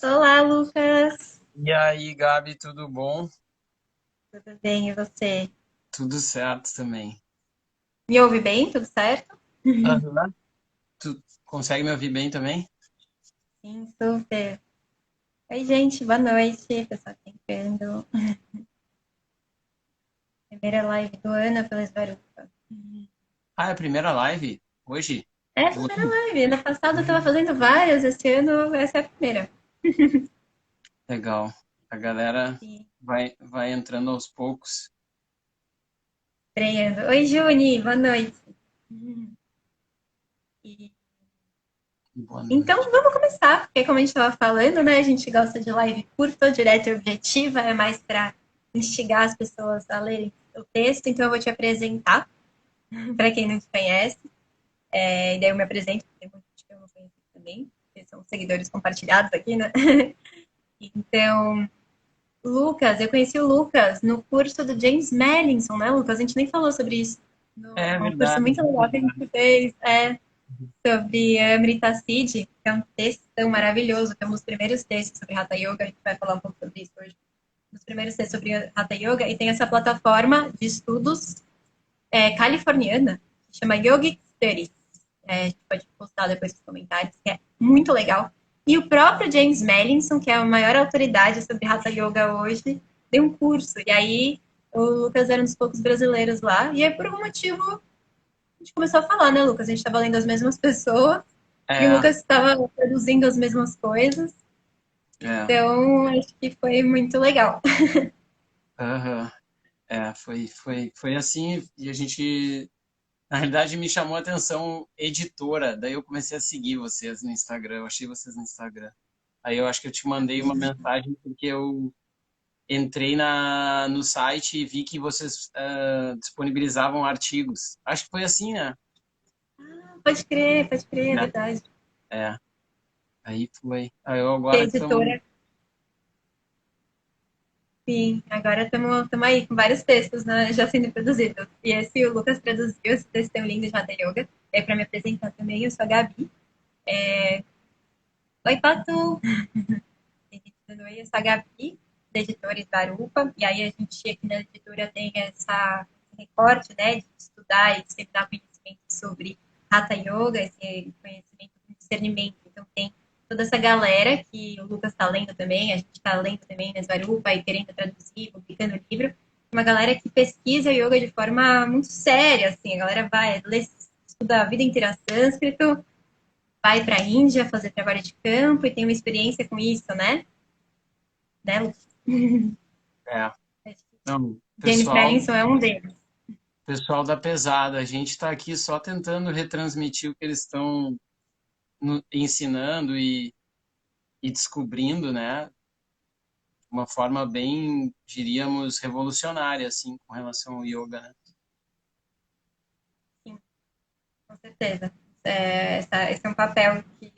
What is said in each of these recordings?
Olá, Lucas. E aí, Gabi, tudo bom? Tudo bem, e você? Tudo certo também. Me ouve bem? Tudo certo? Aham. Tu consegue me ouvir bem também? Sim, super. Oi, gente, boa noite. Pessoal tentando. Primeira live do ano pelo Esvarupa. Ah, é a primeira live? Hoje? É a Do primeira ano? live. Ano passado eu tava fazendo várias, esse ano essa é a primeira. Legal. A galera E vai entrando aos poucos. estreando. Oi, Juni, boa noite. E- Boa Então noite. vamos começar, porque como a gente estava falando, né? A gente gosta de live curta, direta e objetiva, é mais para instigar as pessoas a lerem o texto, então eu vou te apresentar. Para quem não te conhece. E daí eu me apresento, porque tem muita gente que eu não conheço também, que são seguidores compartilhados aqui, né? Então, Lucas, eu conheci o Lucas no curso do James Madison, né, Lucas? A gente nem falou sobre isso. É Um curso verdade. muito legal que a gente fez sobre a Amrita Siddhi, que é um texto maravilhoso, que é um dos primeiros textos sobre Hatha Yoga. A gente vai falar um pouco sobre isso hoje. Um dos primeiros textos sobre Hatha Yoga, e tem essa plataforma de estudos californiana, que chama Yogic Studies. A gente pode postar depois nos comentários, que é muito legal. E o próprio James Madison, que é a maior autoridade sobre Hatha Yoga hoje, deu um curso. E aí o Lucas era um dos poucos brasileiros lá. E aí, por algum motivo, a gente começou a falar, né, Lucas? A gente estava lendo as mesmas pessoas e o É, Lucas estava produzindo as mesmas coisas. é. Então, acho que foi muito legal. Aham. É, foi assim, e a gente, na realidade, me chamou a atenção editora, daí eu comecei a seguir vocês no Instagram, eu achei vocês no Instagram. Aí eu acho que eu te mandei uma mensagem porque eu entrei no site e vi que vocês disponibilizavam artigos. Acho que foi assim, né? Pode crer, é É. verdade. É. Aí foi. Aí eu Que a agora estamos. editora. Sim, agora estamos aí com vários textos, né, já sendo produzidos. E esse o Lucas traduziu, esse texto tem um lindo de Hatha Yoga. É para me apresentar também, eu sou a Gabi. Oi, Patu! Eu sou a Gabi, da editora Esbarupa. E aí a gente aqui na editora tem esse recorte, né, de estudar e disseminar conhecimento sobre Hatha Yoga, esse conhecimento com discernimento. Então tem toda essa galera que o Lucas está lendo também, a gente está lendo também na Esbarupa e querendo traduzir, publicando livro. Uma galera que pesquisa yoga de forma muito séria, assim, a galera vai ler, estuda a vida inteira sânscrito, vai para a Índia fazer trabalho de campo e tem uma experiência com isso, né, Lucas? É. Não, James Madison é um deles. pessoal da pesada, a gente está aqui só tentando retransmitir o que eles estão ensinando e descobrindo, né? De uma forma bem, diríamos, revolucionária, assim, com relação ao yoga, né? Sim, com certeza. Esse é um papel que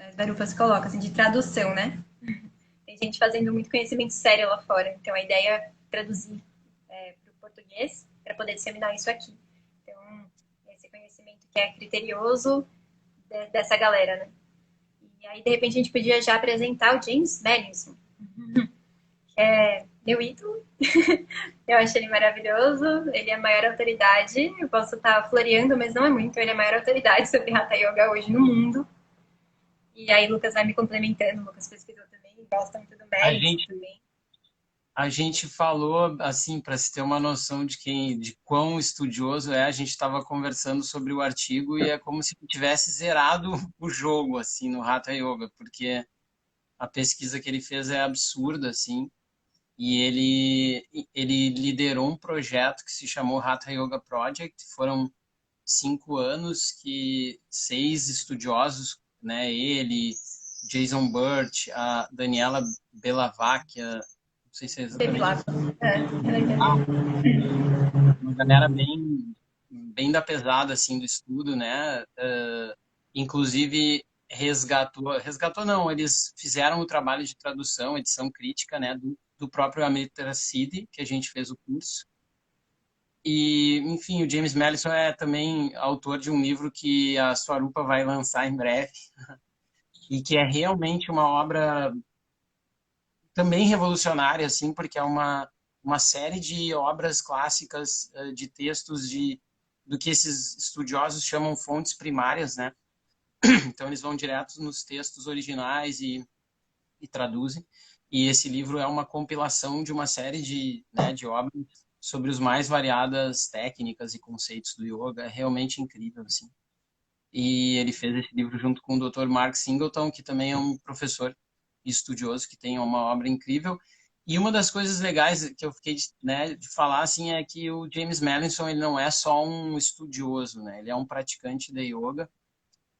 as Garupas colocam, assim, de tradução, né? Tem gente fazendo muito conhecimento sério lá fora, então a ideia é traduzir para o português para poder disseminar isso aqui. Então, esse conhecimento que é criterioso dessa galera, né? E aí, de repente, a gente podia já apresentar o James Madison, que é meu ídolo. Eu acho ele maravilhoso, ele é a maior autoridade. Eu posso estar floreando, mas não é muito. Ele é a maior autoridade sobre Hatha Yoga hoje no mundo. E aí, Lucas vai me complementando. O Lucas pesquisou também, gosta muito do A Madison gente também. A gente falou, assim, para se ter uma noção de quão estudioso é, a gente estava conversando sobre o artigo e é como se tivesse zerado o jogo, assim, no Hatha Yoga, porque a pesquisa que ele fez é absurda, assim, e ele liderou um projeto que se chamou Hatha Yoga Project, foram 5 anos que 6 estudiosos, né, ele, Jason Burt, a Daniela Belavacqua, não sei se é Teve exatamente lá. ah, uma galera bem da pesada assim do estudo, né? Inclusive resgatou não, eles fizeram o trabalho de tradução, edição crítica, né, do próprio Amrita Siddhi, que a gente fez o curso. E, enfim, o James Madison é também autor de um livro que a Swarupa vai lançar em breve. e que é realmente uma obra também revolucionária, assim, porque é uma série de obras clássicas, de textos do que esses estudiosos chamam fontes primárias, né? Então eles vão direto nos textos originais e traduzem. E esse livro é uma compilação de uma série de obras sobre os mais variadas técnicas e conceitos do yoga. É realmente incrível, assim. E ele fez esse livro junto com o Dr. Mark Singleton, que também é um professor estudioso que tem uma obra incrível. E uma das coisas legais que eu fiquei de falar assim é que o James Madison ele não é só um estudioso, né? Ele é um praticante de yoga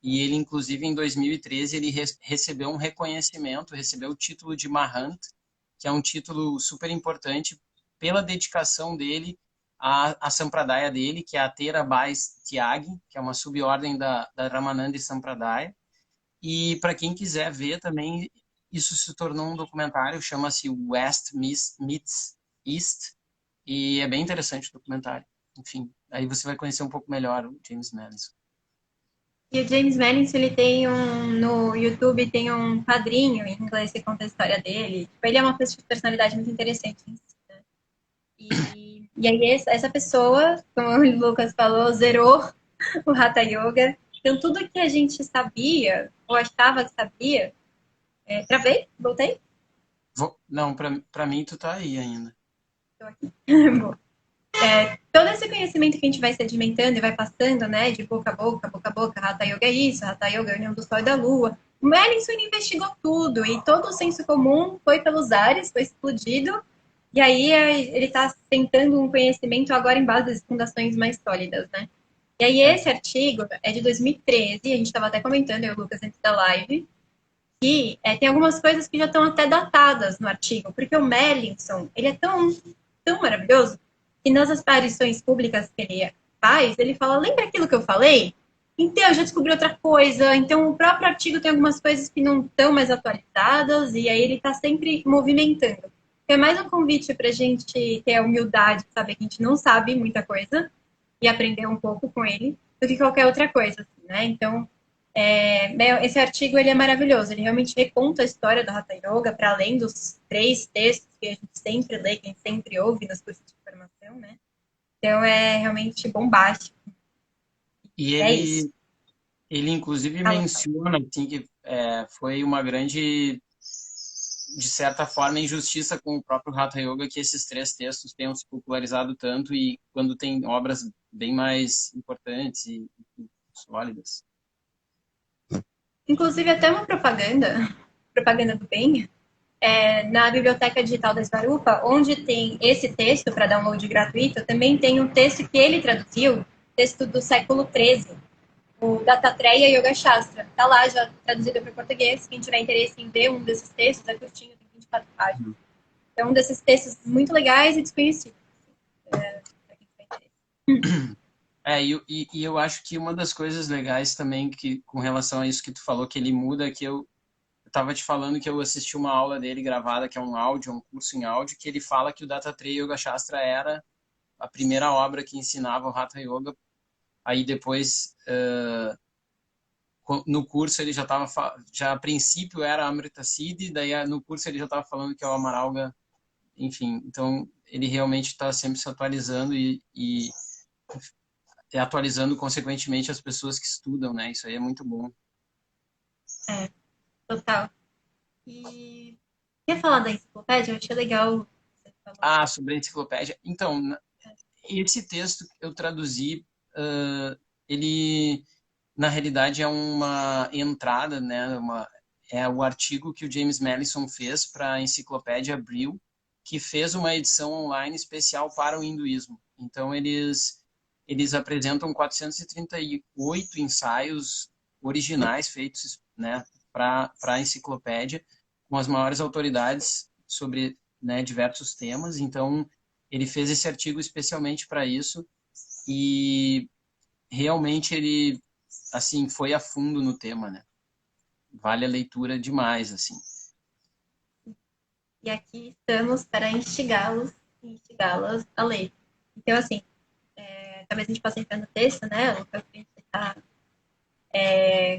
e ele inclusive em 2013 ele recebeu um reconhecimento, recebeu o título de Mahant, que é um título super importante pela dedicação dele à Sampradaya dele, que é a Theravada Tyagi, que é uma subordem da Ramananda Sampradaya. E para quem quiser ver também, isso se tornou um documentário, chama-se West Meets East, e é bem interessante o documentário. Enfim, aí você vai conhecer um pouco melhor o James Madison. E o James Madison, ele tem no YouTube, tem um quadrinho em inglês que conta a história dele. Tipo, ele é uma personalidade muito interessante em si, né? E aí essa pessoa, como o Lucas falou, zerou o Hatha Yoga. Então tudo que a gente sabia, ou achava que sabia, travei, voltei, Não, para mim tu tá aí ainda. estou aqui. Bom, todo esse conhecimento que a gente vai sedimentando e vai passando, né, de boca a boca, boca a boca, Hatha Yoga é isso, Hatha Yoga é a união do Sol e da Lua. O Madison investigou tudo e todo o senso comum foi pelos ares, foi explodido. E aí ele está tentando um conhecimento agora em base das fundações mais sólidas, né? E aí É. esse artigo é de 2013, a gente estava até comentando, eu e o Lucas, antes da live, que tem algumas coisas que já estão até datadas no artigo, porque o Mellinson, ele é tão maravilhoso, que nas aparições públicas que ele faz, ele fala, lembra aquilo que eu falei? Então, eu já descobri outra coisa. Então, o próprio artigo tem algumas coisas que não estão mais atualizadas, e aí ele está sempre movimentando. É mais um convite para a gente ter a humildade, saber que a gente não sabe muita coisa, e aprender um pouco com ele, do que qualquer outra coisa, assim, né? Então, esse artigo ele é maravilhoso, ele realmente reconta a história do Hatha Yoga, para além dos 3 textos que a gente sempre lê, que a gente sempre ouve nos cursos de formação, né? Então é realmente bombástico. E É isso. ele inclusive Fala. menciona assim, que foi uma grande, de certa forma, injustiça com o próprio Hatha Yoga que esses 3 textos tenham se popularizado tanto e quando tem obras bem mais importantes e sólidas. Inclusive até uma propaganda do bem, na biblioteca digital da Svarupa, onde tem esse texto para download gratuito, também tem um texto que ele traduziu, texto do século XIII, o Dattatreya Yoga Shastra. Está lá já traduzido para o português. Quem tiver interesse em ver um desses textos, é curtinho, tem 24 páginas. Então, um desses textos muito legais e desconhecidos. E eu acho que uma das coisas legais também que com relação a isso que tu falou, que ele muda, que eu estava te falando que eu assisti uma aula dele gravada, que é um áudio, um curso em áudio, que ele fala que o Dattatreya Yoga Shastra era a primeira obra que ensinava o Hatha Yoga. Aí depois, no curso ele já estava, já a princípio era Amrita Siddhi, daí no curso ele já estava falando que é o Amaralga, enfim. Então ele realmente está sempre se atualizando e atualizando consequentemente as pessoas que estudam, né? Isso aí é muito bom. Total. E quer falar da enciclopédia? Eu achei legal. Você falou. Sobre a enciclopédia. Então, esse texto que eu traduzi, ele na realidade é uma entrada, né? É o artigo que o James Madison fez para a enciclopédia Brill, que fez uma edição online especial para o hinduísmo. Então eles apresentam 438 ensaios originais feitos, né, para a enciclopédia com as maiores autoridades sobre, né, diversos temas. Então ele fez esse artigo especialmente para isso e realmente ele assim foi a fundo no tema, né? Vale a leitura demais, assim. E aqui estamos para instigá-los e instigá-las a ler. Então, assim, talvez a gente possa entrar no texto, né?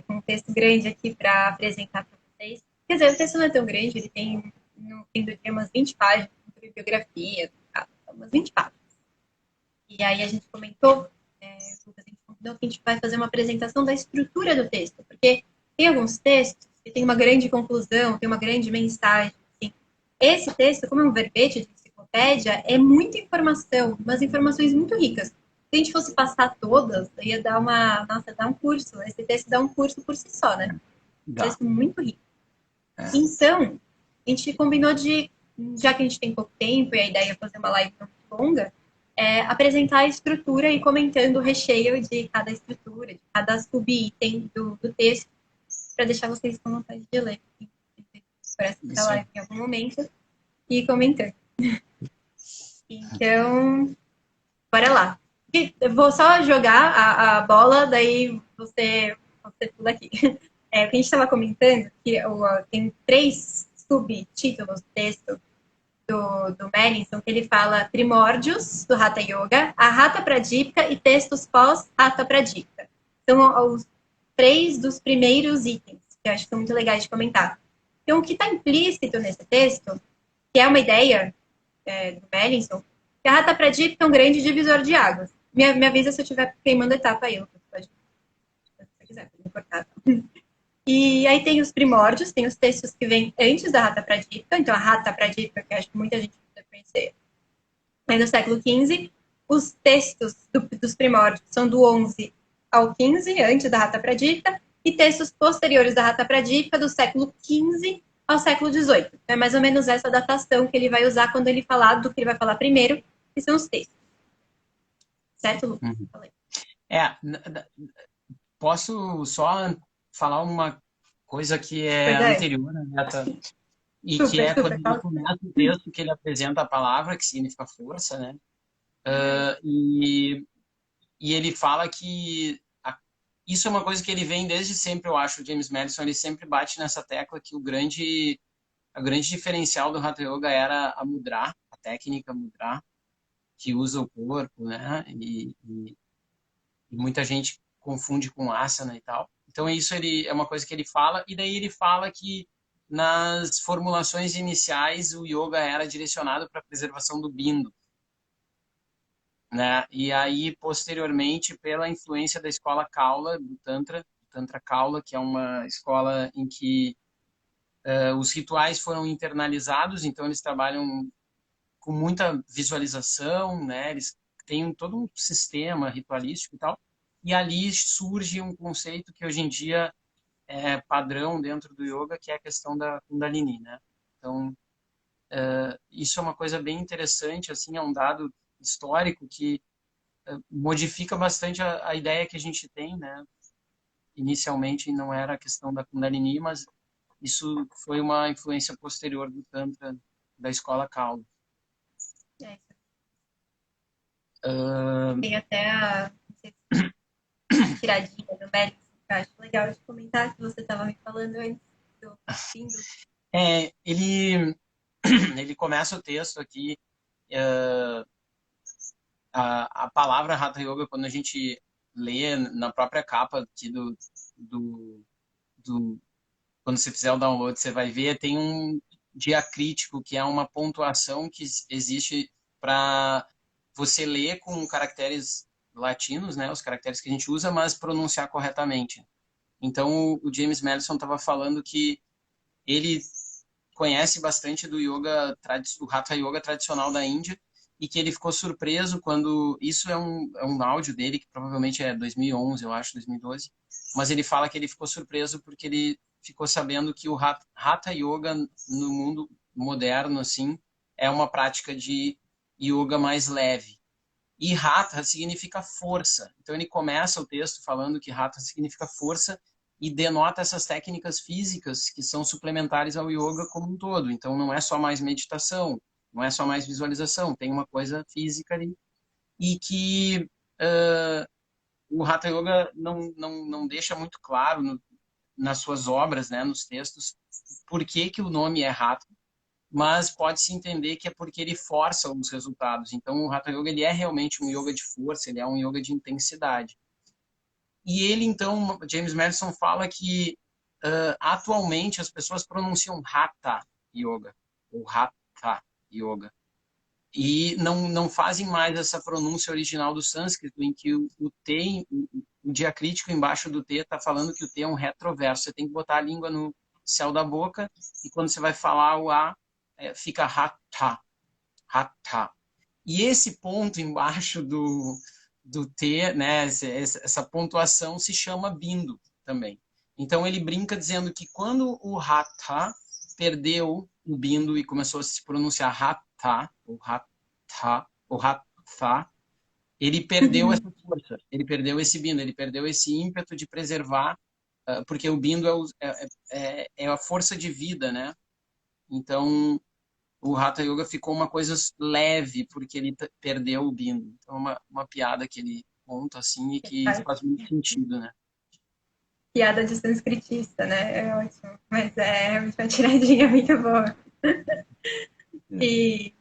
com um texto grande aqui para apresentar para vocês. Quer dizer, o texto não é tão grande, ele tem, no fim do dia, umas 20 páginas, com bibliografia, umas 20 páginas. E aí a gente comentou, a gente combinou que a gente vai fazer uma apresentação da estrutura do texto, porque tem alguns textos que tem uma grande conclusão, tem uma grande mensagem. Assim. Esse texto, como é um verbete de enciclopédia, é muita informação, umas informações muito ricas. Se a gente fosse passar todas, ia dar dar um curso. Esse texto dá um curso por si só, né? Um texto muito rico. Então, a gente combinou de, já que a gente tem pouco tempo e a ideia é fazer uma live muito longa, apresentar a estrutura e comentando o recheio de cada estrutura, de cada sub-item do texto, para deixar vocês com vontade de ler. Parece que está live em algum momento e comentando. Então, bora lá. Eu vou só jogar a bola, daí você pula aqui. O que a gente estava comentando, que tem 3 subtítulos do texto do Meninson, que ele fala primórdios do Hatha Yoga, a Hatha Pradipika e textos pós-Hatha Pradipika. São os 3 dos primeiros itens, que eu acho que são muito legais de comentar. Então, o que está implícito nesse texto, que é uma ideia do Meninson, que a Hatha Pradipika é um grande divisor de águas. Me avisa se eu estiver queimando etapa aí, pode, se você quiser, pode me cortar. E aí tem os primórdios, tem os textos que vêm antes da Hatha Pradipika, então a Hatha Pradipika, que acho que muita gente deve conhecer, é do século XV. Os textos dos primórdios são do 11 ao 15, antes da Hatha Pradipika, e textos posteriores da Hatha Pradipika, do século XV ao século XVIII. É mais ou menos essa datação que ele vai usar quando ele falar do que ele vai falar primeiro, que são os textos. Certo, Lucas? Posso só falar uma coisa que é anterior à meta, e que é quando ele começa o texto, que ele apresenta a palavra, que significa força, né? E ele fala que isso é uma coisa que ele vem desde sempre, eu acho, o James Madison, ele sempre bate nessa tecla que a grande diferencial do Hatha Yoga era a mudra, a técnica mudra, que usa o corpo, né? E muita gente confunde com asana e tal. Então isso é uma coisa que ele fala, e daí ele fala que nas formulações iniciais o yoga era direcionado para a preservação do bindu, né? E aí posteriormente, pela influência da escola Kaula, do Tantra Kaula, que é uma escola em que os rituais foram internalizados, então eles trabalham com muita visualização, né? Eles têm todo um sistema ritualístico e tal. E ali surge um conceito que hoje em dia é padrão dentro do yoga, que é a questão da Kundalini, né? Então, isso é uma coisa bem interessante, assim, é um dado histórico que modifica bastante a ideia que a gente tem, né? Inicialmente não era a questão da Kundalini, mas isso foi uma influência posterior do Tantra, da escola Kaula. Tem até a tiradinha do Mérito, que eu acho legal de comentar, que você estava me falando antes do fim do... Ele começa o texto aqui, a palavra Hatha Yoga, quando a gente lê na própria capa aqui quando você fizer o download, você vai ver, tem um diacrítico, que é uma pontuação que existe para você ler com caracteres latinos, né, os caracteres que a gente usa, mas pronunciar corretamente. Então, o James Madison estava falando que ele conhece bastante do yoga, do Hatha Yoga tradicional da Índia, e que ele ficou surpreso quando... Isso é um áudio dele, que provavelmente é 2011, eu acho, 2012, mas ele fala que ele ficou surpreso porque ele ficou sabendo que o Hatha Yoga no mundo moderno, assim, é uma prática de yoga mais leve. E Hatha significa força. Então ele começa o texto falando que Hatha significa força e denota essas técnicas físicas que são suplementares ao yoga como um todo. Então não é só mais meditação, não é só mais visualização, tem uma coisa física ali. E que o Hatha Yoga não deixa muito claro nas suas obras, né, nos textos, por que o nome é Hatha, mas pode-se entender que é porque ele força os resultados. Então o Hatha Yoga ele é realmente um yoga de força, ele é um yoga de intensidade. E ele, então, James Madison fala que atualmente as pessoas pronunciam Hatha Yoga, ou Hatha Yoga, e não fazem mais essa pronúncia original do sânscrito, em que o T, o diacrítico embaixo do T está falando que o T é um retroverso. Você tem que botar a língua no céu da boca, e quando você vai falar o A, fica Hatha, Hatha. E esse ponto embaixo do T, né, essa pontuação se chama bindo também. Então ele brinca dizendo que quando o Hatha perdeu o bindo e começou a se pronunciar Hatha, ou Hatha, ele perdeu essa força, ele perdeu esse bindo, ele perdeu esse ímpeto de preservar, porque o bindo é a força de vida, né? Então o Hatha Yoga ficou uma coisa leve, porque ele perdeu o bindo. Então, uma piada que ele conta, assim, e que faz muito sentido, né? Piada de sânscritista, né? É ótimo. Mas é realmente uma tiradinha muito boa.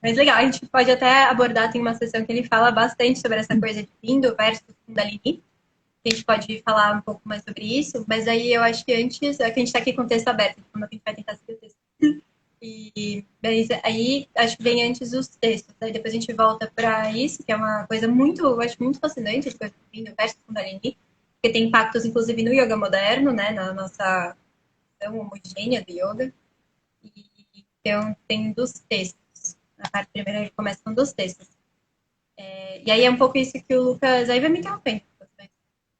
Mas legal, a gente pode até abordar, tem uma sessão que ele fala bastante sobre essa coisa de Bindo versus Kundalini. A gente pode falar um pouco mais sobre isso, mas aí eu acho que antes, é que a gente está aqui com o texto aberto, como a gente vai tentar seguir o texto. Mas aí acho que vem antes os textos, aí depois a gente volta para isso, que é uma coisa muito, eu acho muito fascinante, essa coisa de Bindo versus Kundalini, porque tem impactos inclusive no yoga moderno, né, na nossa visão homogênea do yoga. Então tem dos textos. Na parte primeira ele começa com dos textos. E aí é um pouco isso que o Lucas. Aí vai me interrompendo.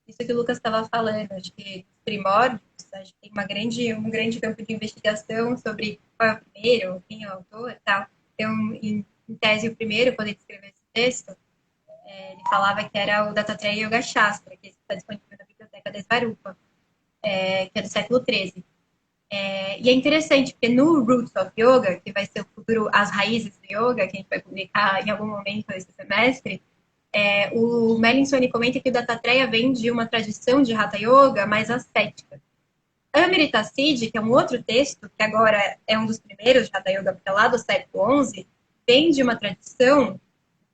Isso que o Lucas estava falando, acho que os primórdios, acho que tem um grande campo de investigação sobre qual é o primeiro, quem é o autor e tal. Então, em tese, o primeiro, quando ele escreveu esse texto, ele falava que era o Dattatreya Yoga Shastra, que está disponível na biblioteca da Svarupa, que é do século XIII. E é interessante, porque no Roots of Yoga, que vai ser o futuro As Raízes do Yoga, que a gente vai publicar em algum momento esse semestre, o Melanson comenta que o Dattatreya vem de uma tradição de Hatha Yoga mais ascética. Amrita Siddhi, que é um outro texto, que agora é um dos primeiros de Hatha Yoga, porque é lá do século XI, vem de uma tradição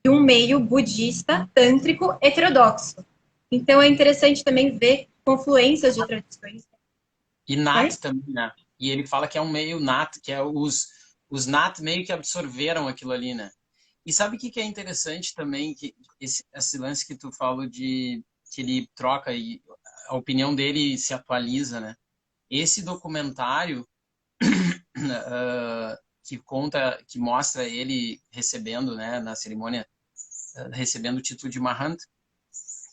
de um meio budista, tântrico, heterodoxo. Então é interessante também ver confluências de tradições. E Nat também, né? E ele fala que é um meio Nat, que é os Nat meio que absorveram aquilo ali, né? E sabe o que é interessante também? Que esse lance que tu falou de que ele troca e a opinião dele se atualiza, né? Esse documentário que conta, que mostra ele recebendo, né, na cerimônia, recebendo o título de Mahant,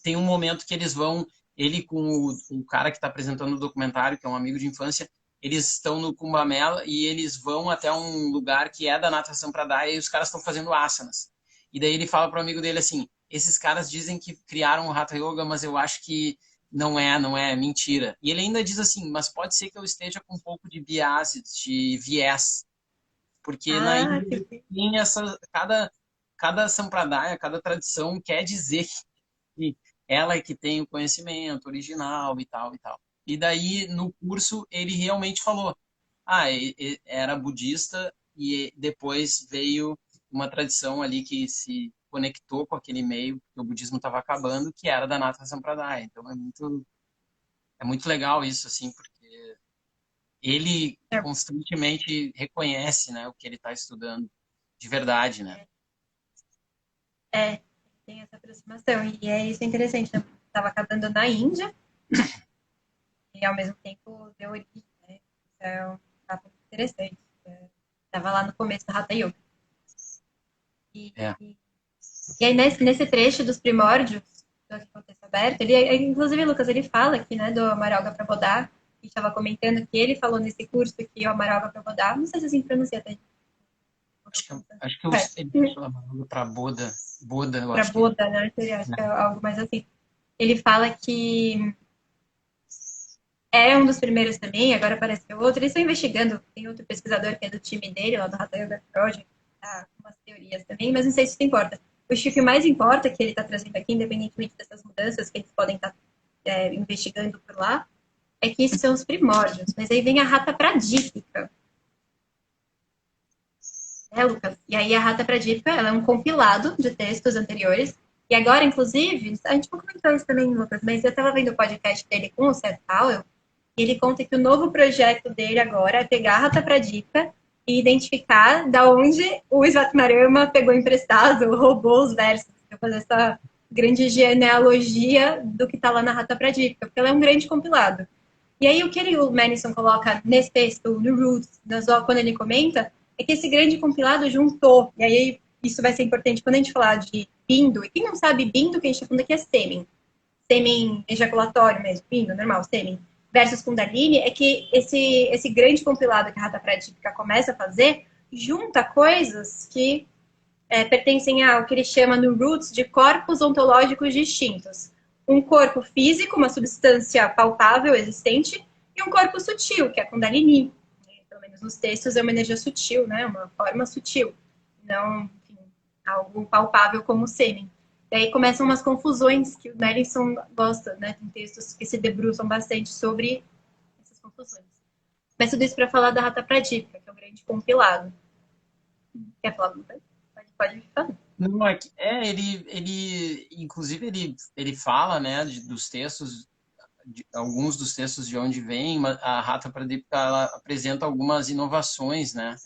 tem um momento que eles vão, ele com o cara que está apresentando o documentário, que é um amigo de infância, eles estão no Kumbh Mela e eles vão até um lugar que é da natação Pradaya e os caras estão fazendo asanas. E daí ele fala para o amigo dele assim, esses caras dizem que criaram o Hatha Yoga, mas eu acho que não é mentira. E ele ainda diz assim, mas pode ser que eu esteja com um pouco de biase, de viés, porque na Índia tem cada sampradaya, cada tradição quer dizer que ela é que tem o conhecimento original e tal e tal. E daí no curso ele realmente falou, era budista e depois veio uma tradição ali que se conectou com aquele meio que o budismo estava acabando, que era da Nata Sampradaya. Então é muito legal isso, assim, porque ele constantemente reconhece, né, o que ele está estudando de verdade, né? Tem essa aproximação. E isso é interessante, né? Estava acabando na Índia e ao mesmo tempo deu origem, né? Isso é um fato muito interessante. Estava lá no começo do Hatha Yoga. E aí, nesse trecho dos primórdios, do contexto aberto, inclusive, Lucas, ele fala aqui, né, do Amaralga Prabodhara, que estava comentando que ele falou nesse curso que o Amaralga Prabodhara, não sei se assim pronuncia até. Acho que ele fala para Boda, eu para acho que Boda, né? Seria, acho que é algo mais assim. Ele fala que é um dos primeiros também, agora aparece que é outro. Eles estão investigando, tem outro pesquisador que é do time dele, lá do Hatha Yoga Project, tá, com umas teorias também, mas não sei se isso importa. O que mais importa que ele está trazendo aqui, independentemente dessas mudanças que eles podem estar investigando por lá, é que esses são os primórdios. Mas aí vem a Hatha Pradipika. Lucas? E aí a Hatha Pradipika, ela é um compilado de textos anteriores, E agora, inclusive, a gente não comentou isso também, Lucas, mas eu estava vendo o podcast dele com o Seth Powell, e ele conta que o novo projeto dele agora é pegar a Rata Pradica e identificar da onde o Svatmarama pegou emprestado, roubou os versos, para fazer essa grande genealogia do que está lá na Rata Pradica, porque ela é um grande compilado. E aí o que o Madison coloca nesse texto, no Roots, quando ele comenta, é que esse grande compilado juntou, e aí isso vai ser importante quando a gente falar de bindo, e quem não sabe bindo, que a gente está falando aqui é sêmen, sêmen ejaculatório mesmo, bindo, normal, sêmen, versus Kundalini, é que esse grande compilado que a Rata Pradipika começa a fazer, junta coisas que pertencem ao que ele chama no Roots de corpos ontológicos distintos. Um corpo físico, uma substância palpável, existente, e um corpo sutil, que é a Kundalini. Pelo menos nos textos é uma energia sutil, né? Uma forma sutil. Não, enfim, algo palpável como o sêmen. Daí começam umas confusões que o Madison gosta, né? Tem textos que se debruçam bastante sobre essas confusões. Mas tudo isso para falar da Rata Pradipika, que é um grande compilado. Quer falar alguma coisa? Pode falar. Não, inclusive, ele fala, né, dos textos, alguns dos textos de onde vem, a Rata Pradipika, ela apresenta algumas inovações, né?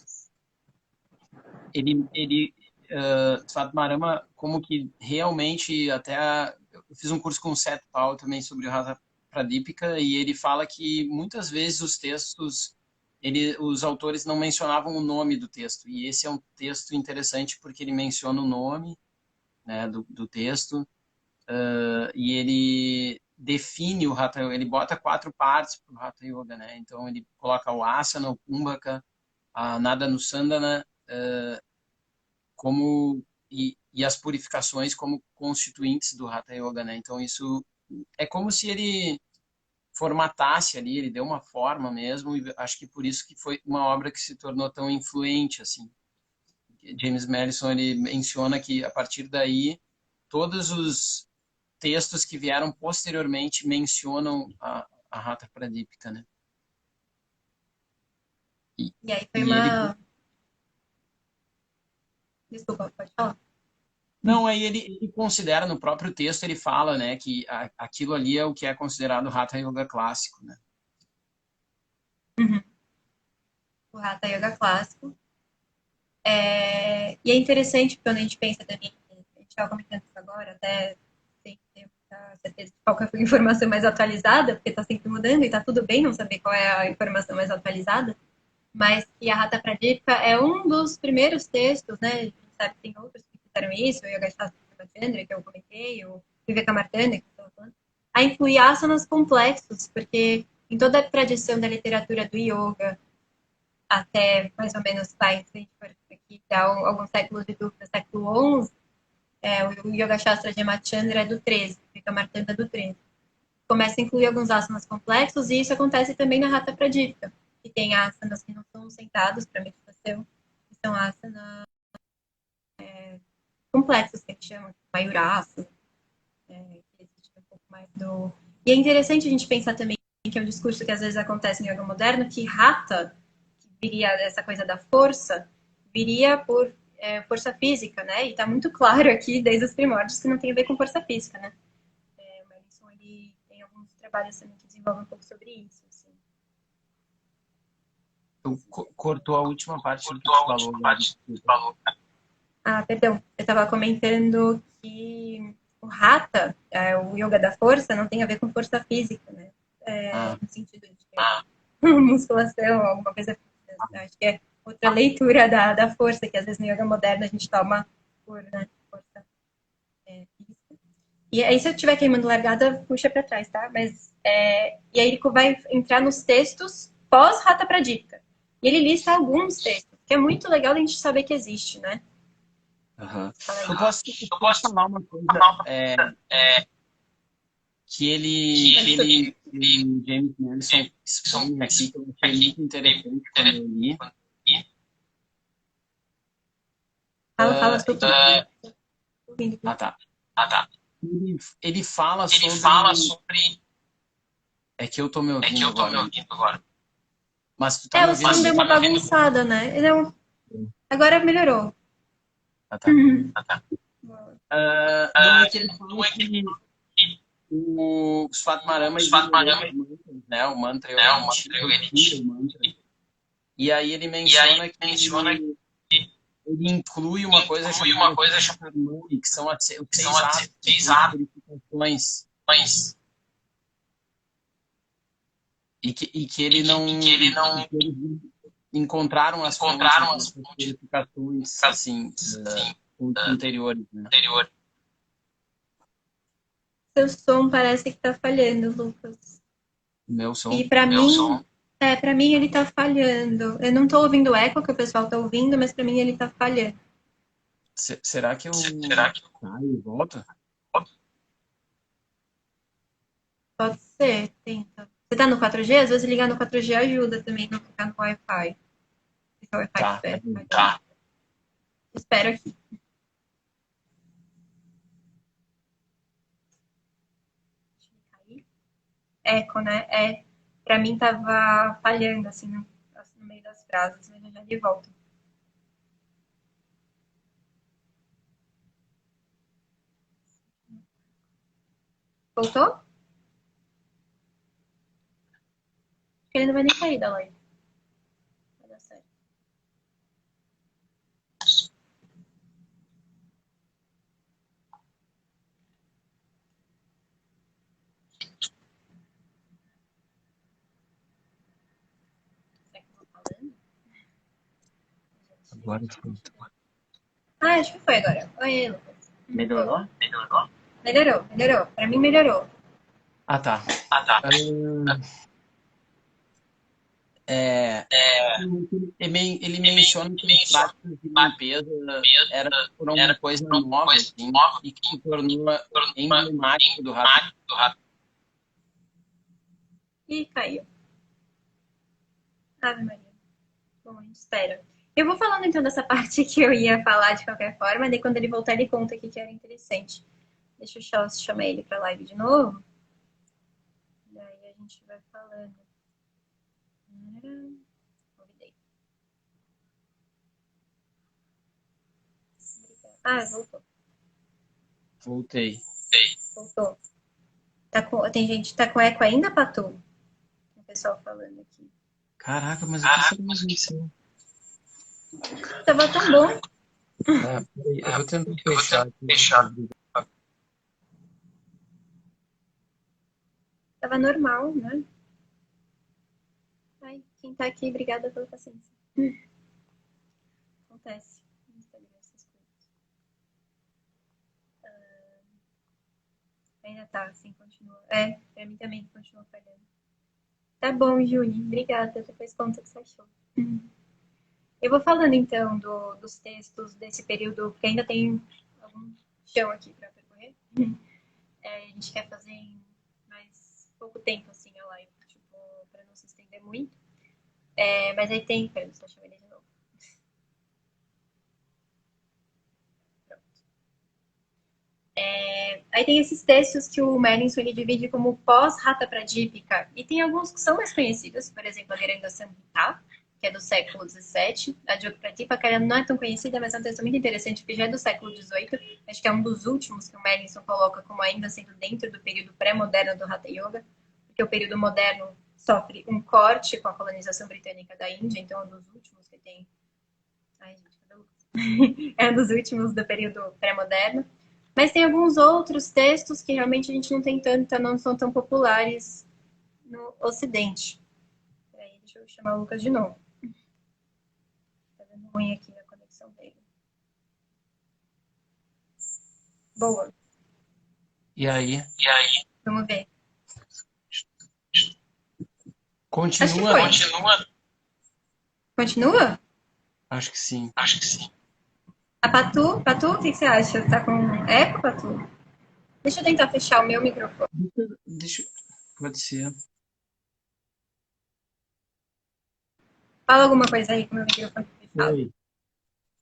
Svatmarama, como que realmente, eu fiz um curso com o Seth Powell também sobre o Rata Pradipika, e ele fala que muitas vezes os textos, os autores não mencionavam o nome do texto, e esse é um texto interessante porque ele menciona o nome, né, do texto, e ele define o Hatha Yoga, ele bota 4 partes para o Hatha Yoga, né? Então ele coloca o Asana, o Kumbhaka, a Nada Nusandana, como e as purificações como constituintes do Hatha Yoga, né? Então isso é como se ele formatasse ali, ele deu uma forma mesmo, e acho que por isso que foi uma obra que se tornou tão influente, assim. James Madison, ele menciona que a partir daí todos os textos que vieram posteriormente mencionam a Rata Pradipika, né? E aí foi E ele uma. Desculpa, pode falar. não, aí ele considera no próprio texto, ele fala, né, que aquilo ali é o que é considerado Hatha Yoga clássico, né? Uhum. O Hatha Yoga clássico. E é interessante quando a gente pensa também, a gente estava comentando isso agora, até sem ter certeza de qual é a informação mais atualizada, porque está sempre mudando e está tudo bem não saber qual é a informação mais atualizada, mas que a Hatha Pradipika é um dos primeiros textos, né? A gente sabe que tem outros que fizeram isso, o Yoga Shastra Chandra, que eu comentei, o Vivekamartana, que eu estava falando, a incluir asanas complexos, porque em toda a tradição da literatura do yoga, até mais ou menos, vai, se a gente for aqui dar alguns séculos de dúvida, século XI, o Yoga Shastra de Amachandra é do 13, fica marcando do 13. Começa a incluir alguns asanas complexos, e isso acontece também na Hatha Pradipika, que tem asanas que não são sentados para meditação, que são asanas complexos, que a gente chama de Mayurasana, que existe um pouco mais do... E é interessante a gente pensar também que é um discurso que às vezes acontece no yoga moderno, que Hatha, que viria essa coisa da força, viria por força física, né? E está muito claro aqui, desde os primórdios, que não tem a ver com força física, né? O Madison, ele tem alguns trabalhos também que desenvolvem um pouco sobre isso, assim. Cortou a última parte do que tu falou. Perdão. Eu estava comentando que o Hatha, o yoga da força, não tem a ver com força física, né? No sentido de musculação, alguma coisa. Acho que é outra leitura da força, que às vezes no yoga moderno a gente toma por força física. E aí, se eu estiver queimando largada, puxa para trás, tá? E aí ele vai entrar nos textos pós-Hatha Pradipika. E ele lista alguns textos, que é muito legal a gente saber que existe, né? Uhum. Eu posso falar uma coisa que ele James Madison expõe aqui, que eu achei muito interessante quando eu li. Fala sobre... Tá. Ele fala sobre... É que eu tô me ouvindo agora. Mas tu tá me o ouvindo som deu uma bagunçada, né? Agora melhorou. Tá. Não, é que ele fala que o Svatmarama né? O mantra eu retiro o mantra. E aí ele menciona que ele inclui uma coisa chamada Karmani, que são os 6 atos de purificações. E que ele não que eles encontraram as fontes das purificações assim anteriores, né? Seu som parece que tá falhando, Lucas. Meu som. E pra mim ele tá falhando. Eu não tô ouvindo o eco que o pessoal tá ouvindo, mas pra mim ele tá falhando. Será que eu saio e volto? Pode ser, tenta. Você tá no 4G? Às vezes ligar no 4G ajuda também, não ficar no Wi-Fi. Fica o Wi-Fi Tá. perto. Tá. Espero aqui. Eco, né? Pra mim tava falhando, assim, no meio das frases, mas já de volta. Voltou? Acho que ele não vai nem sair da live. Vai dar certo. Será que eu vou falando? Agora foi. Acho que foi agora. Oi, Lucas. Melhorou? Melhorou. Pra mim melhorou. Ah, tá. Ele menciona que as práticas de limpeza foram uma coisa nova, assim, e que se tornou emblemático do rato. Ih, caiu. Ave Maria. Bom, a gente espera. Eu vou falando então dessa parte que eu ia falar de qualquer forma, daí quando ele voltar ele conta aqui que era interessante. Deixa eu chamar ele pra live de novo. Daí a gente vai falando. Convidei. Voltou. Voltei. Voltou. Tem gente que tá com eco ainda, Patu? Tem o pessoal falando aqui. Caraca, mas o que você isso? Tava tão bom. Eu vou tentar fechar aqui. Tava normal, né? Ai, quem tá aqui, obrigada pela paciência. Acontece. Essas coisas. Ainda tá, assim, continua. Pra mim também continua falhando. Tá bom, Juni. Obrigada. Depois conta o que você achou. Eu vou falando, então, dos textos desse período, porque ainda tem algum chão aqui para percorrer. A gente quer fazer em mais pouco tempo, assim, a live, tipo, para não se estender muito. Mas aí tem... Peraí, deixa eu chamar ele de novo. Pronto. Aí tem esses textos que o Merlinson ele divide como pós-Rata Pradípica, e tem alguns que são mais conhecidos, por exemplo, a Geranga Samhita, que é do século XVII. A Yoga Pradipaka ela não é tão conhecida, mas é um texto muito interessante, porque já é do século XVIII. Acho que é um dos últimos que o Merlinson coloca como ainda sendo dentro do período pré-moderno do Hatha Yoga, porque o período moderno sofre um corte com a colonização britânica da Índia, então é um dos últimos que tem... Ai, gente, cadê o Lucas? É um dos últimos do período pré-moderno. Mas tem alguns outros textos que realmente a gente não tem tanto, não são tão populares no Ocidente. Peraí, deixa eu chamar o Lucas de novo. Tá dando ruim aqui na conexão dele. Boa. E aí? Vamos ver. Continua? Continua? Acho que sim. A Patu, o que você acha? Tá com eco, Patu? Deixa eu tentar fechar o meu microfone. Pode ser. Fala alguma coisa aí com o meu microfone fechado.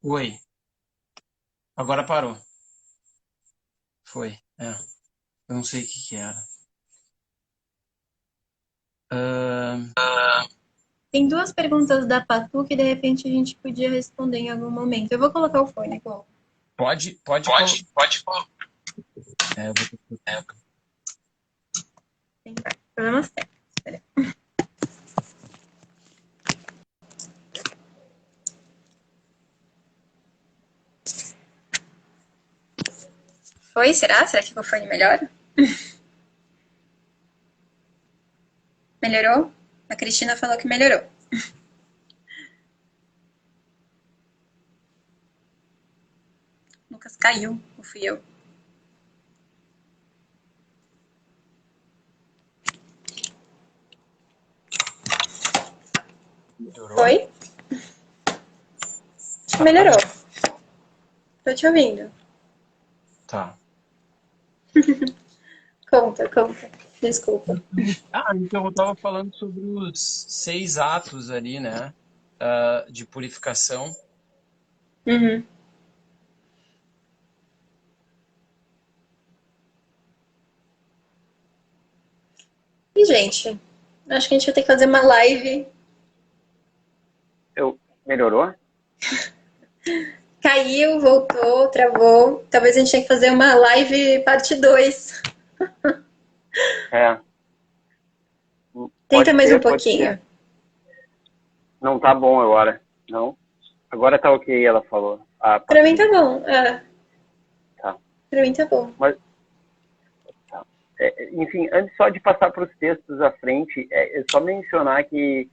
Oi. Agora parou. Foi. Eu não sei o que era. Tem duas perguntas da Patu que de repente a gente podia responder em algum momento. Eu vou colocar o fone, Clô. Pode. Eu vou... Tem problemas técnicos. Espera. Foi? Será? Será que o fone melhora? Melhorou? A Cristina falou que melhorou. Lucas caiu, ou fui eu? Melhorou? Foi? Acho que melhorou. Tô te ouvindo. Tá. Conta. Desculpa. Então eu tava falando sobre os 6 atos ali, né? De purificação. Uhum. E, gente, acho que a gente vai ter que fazer uma live. Melhorou? Caiu, voltou, travou. Talvez a gente tenha que fazer uma live parte 2. É. Tenta mais um Pode pouquinho. ser. Não tá bom agora. Não? Agora tá ok, ela falou. Pra mim tá bom. Tá. Pra mim tá bom. Mas, tá. Enfim, antes só de passar para os textos à frente, é só mencionar que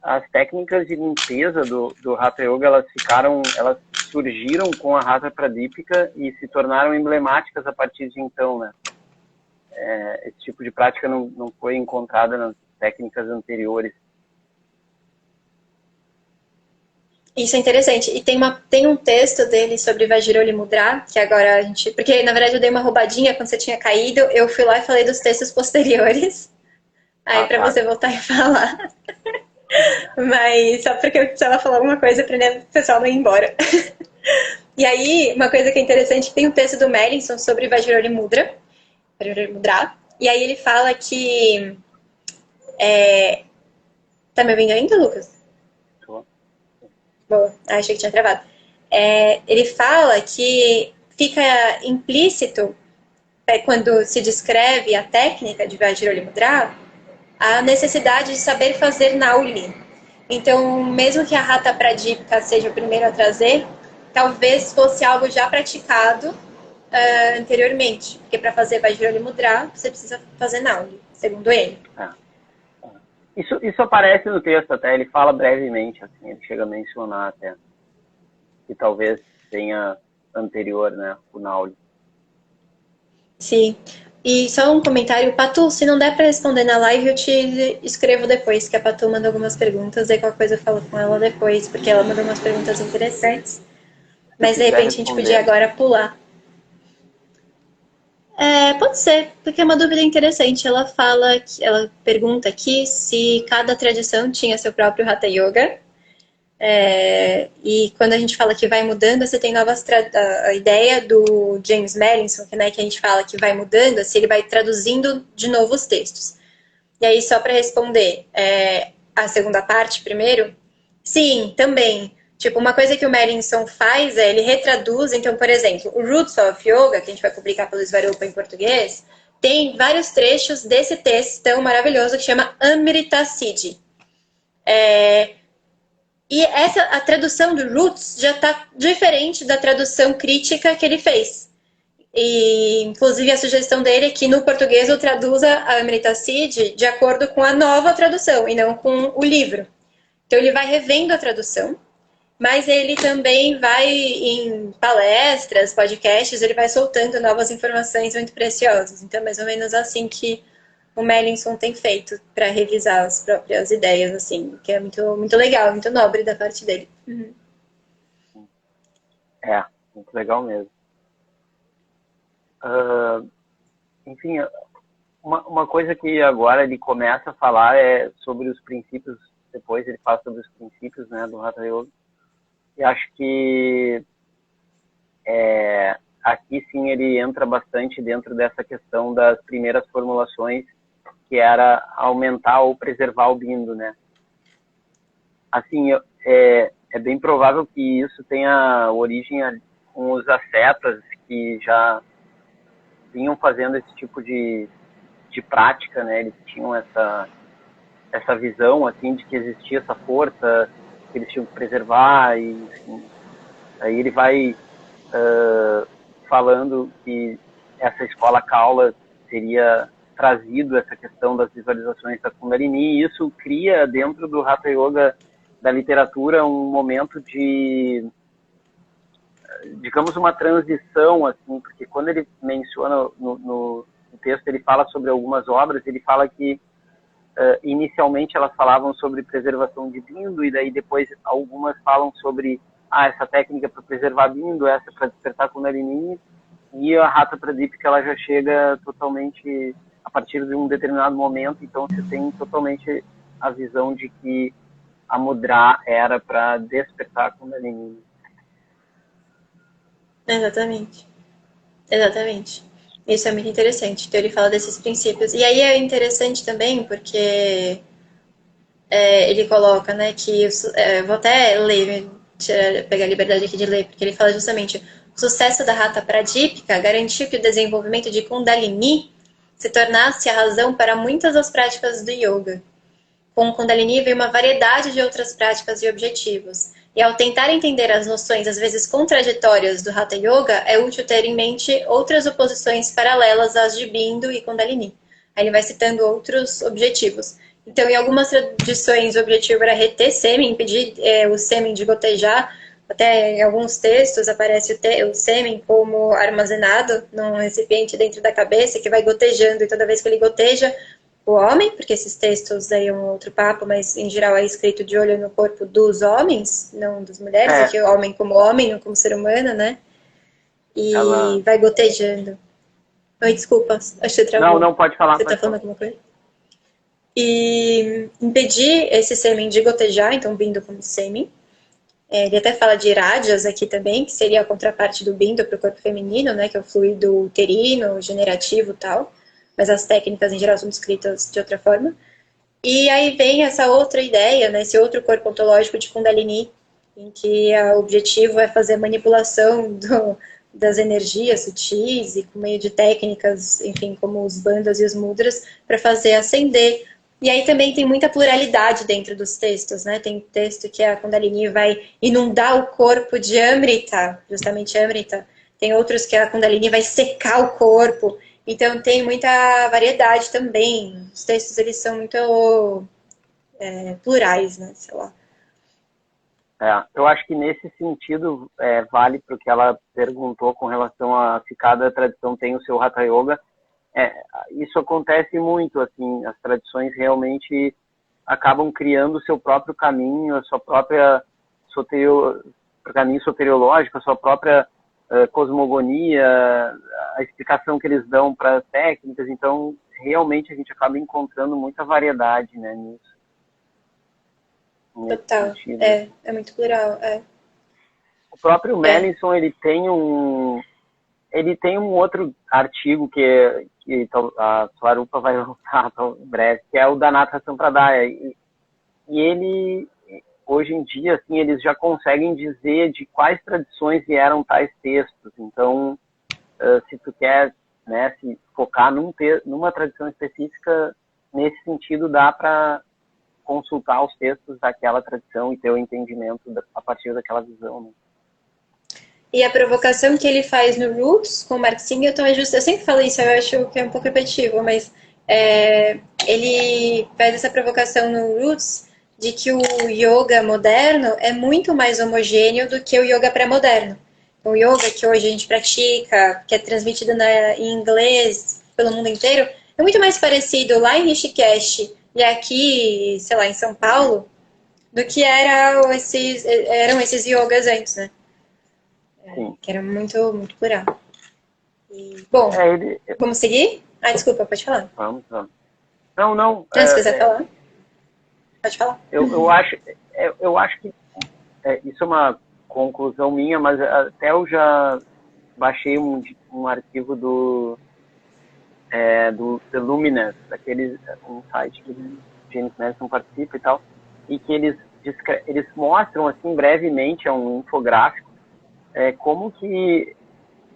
as técnicas de limpeza do Hatha Yoga, elas surgiram com a Hatha Pradipika e se tornaram emblemáticas a partir de então, né? Esse tipo de prática não foi encontrada nas técnicas anteriores. Isso é interessante. E tem um texto dele sobre Vajiroli Mudra, que agora a gente... Porque, na verdade, eu dei uma roubadinha quando você tinha caído. Eu fui lá e falei dos textos posteriores. Aí, pra você voltar e falar. Mas só porque eu precisava falar alguma coisa pra o pessoal não ir embora. E aí, uma coisa que é interessante, tem um texto do Melinson sobre Vajiroli Mudra. E aí ele fala que... Tá me ouvindo ainda, Lucas? Boa, achei que tinha travado. Ele fala que fica implícito, quando se descreve a técnica de Vajiroli Mudra, a necessidade de saber fazer Nauli. Então, mesmo que a Hatha Pradipika seja o primeiro a trazer, talvez fosse algo já praticado anteriormente, porque para fazer Vajiroli Mudra, você precisa fazer Nauli, segundo ele. Isso aparece no texto até, ele fala brevemente, assim, ele chega a mencionar até, que talvez tenha anterior, né, o Nauli. Sim. E só um comentário, Patu, se não der para responder na live, eu te escrevo depois, que a Patu mandou algumas perguntas, aí qualquer coisa eu falo com ela depois, porque ela mandou umas perguntas interessantes. Mas de repente a gente podia agora pular. Pode ser, porque é uma dúvida interessante. Ela pergunta aqui se cada tradição tinha seu próprio Hatha Yoga. E quando a gente fala que vai mudando, você tem a ideia do James Melinson, que a gente fala que vai mudando, assim, ele vai traduzindo de novo os textos. E aí, só para responder a segunda parte primeiro, sim, também. Tipo, uma coisa que o Melinson faz ele retraduz. Então, por exemplo, o Roots of Yoga, que a gente vai publicar pelo Svarupa em português, tem vários trechos desse texto tão maravilhoso que chama Amrita Siddhi. E a tradução do Roots já está diferente da tradução crítica que ele fez. E, inclusive, a sugestão dele é que no português eu traduza a Amrita Siddhi de acordo com a nova tradução e não com o livro. Então, ele vai revendo a tradução, mas ele também vai em palestras, podcasts, ele vai soltando novas informações muito preciosas. Então, é mais ou menos assim que o Melinson tem feito para revisar as próprias ideias, assim, que é muito, muito legal, muito nobre da parte dele. Muito legal mesmo. Enfim, uma coisa que agora ele começa a falar é sobre os princípios, depois ele fala sobre os princípios, né, do Hatha Yoga. E acho que aqui sim ele entra bastante dentro dessa questão das primeiras formulações, que era aumentar ou preservar o bindo, né? Assim, é bem provável que isso tenha origem com os ascetas que já vinham fazendo esse tipo de prática, né? Eles tinham essa visão, assim, de que existia essa força que eles tinham que preservar, e assim, aí ele vai falando que essa escola Kaula teria trazido essa questão das visualizações da Kundalini, e isso cria dentro do Hatha Yoga da literatura um momento de, digamos, uma transição, assim, porque quando ele menciona no texto, ele fala sobre algumas obras, ele fala que inicialmente elas falavam sobre preservação de bindo, e daí depois algumas falam sobre essa técnica para preservar bindo, essa para despertar Kundalini, e a Hatha Pradipika ela já chega totalmente a partir de um determinado momento, então você tem totalmente a visão de que a mudra era para despertar Kundalini. Exatamente. Exatamente. Isso é muito interessante. Então ele fala desses princípios. E aí é interessante também porque ele coloca, né, que vou até ler, pegar a liberdade aqui de ler, porque ele fala justamente o sucesso da Hatha Pradipika garantiu que o desenvolvimento de Kundalini se tornasse a razão para muitas das práticas do yoga. Com o Kundalini veio uma variedade de outras práticas e objetivos. E ao tentar entender as noções, às vezes contraditórias, do Hatha Yoga, é útil ter em mente outras oposições paralelas às de Bindu e Kundalini. Aí ele vai citando outros objetivos. Então, em algumas tradições, o objetivo era reter sêmen, impedir o sêmen de gotejar. Até em alguns textos aparece o sêmen como armazenado num recipiente dentro da cabeça, que vai gotejando, e toda vez que ele goteja, o homem, porque esses textos aí é um outro papo, mas em geral é escrito de olho no corpo dos homens, não das mulheres, aqui o homem, não como ser humano, né? E vai gotejando. Oi, desculpa, acho que você travou. Não, pode falar. Você tá falando alguma coisa? E impedir esse sêmen de gotejar, então bindo como sêmen. Ele até fala de rádias aqui também, que seria a contraparte do bindo para o corpo feminino, né? Que é o fluido uterino, generativo e tal. Mas as técnicas em geral são descritas de outra forma. E aí vem essa outra ideia, né, esse outro corpo ontológico de Kundalini, em que o objetivo é fazer a manipulação das energias sutis e com meio de técnicas, enfim, como os bandas e os mudras, para fazer ascender. E aí também tem muita pluralidade dentro dos textos, né? Tem texto que a Kundalini vai inundar o corpo de Amrita, justamente Amrita. Tem outros que a Kundalini vai secar o corpo. Então tem muita variedade também. Os textos eles são muito plurais, né? Sei lá. Eu acho que nesse sentido vale para o que ela perguntou com relação a se cada tradição tem o seu Hatha Yoga. Isso acontece muito, assim, as tradições realmente acabam criando o seu próprio caminho, a sua própria caminho soteriológico, a sua própria cosmogonia, a explicação que eles dão para as técnicas. Então, realmente a gente acaba encontrando muita variedade, né, nisso. Total, é muito plural. O próprio Melanson, ele tem um outro artigo que a Swarupa vai lançar em breve, que é o da Natha Sampradaya. E ele, hoje em dia, assim, eles já conseguem dizer de quais tradições vieram tais textos. Então, se tu quer, né, se focar numa tradição específica, nesse sentido, dá para consultar os textos daquela tradição e ter o entendimento a partir daquela visão, né? E a provocação que ele faz no Roots com o Mark Singleton é justo. Eu sempre falo isso, eu acho que é um pouco repetitivo, mas ele faz essa provocação no Roots de que o yoga moderno é muito mais homogêneo do que o yoga pré-moderno. Então, o yoga que hoje a gente pratica, que é transmitido em inglês pelo mundo inteiro, é muito mais parecido lá em Rishikesh e aqui, sei lá, em São Paulo, do que eram esses yogas antes, né? Que era muito, muito plural. Bom, vamos seguir? Desculpa, pode falar. Vamos. Não. Se quiser falar, pode falar. Eu acho que isso é uma conclusão minha, mas até eu já baixei um arquivo do The Luminous, um site que o James Madison participa e tal, e que eles mostram, assim, brevemente, um infográfico, como que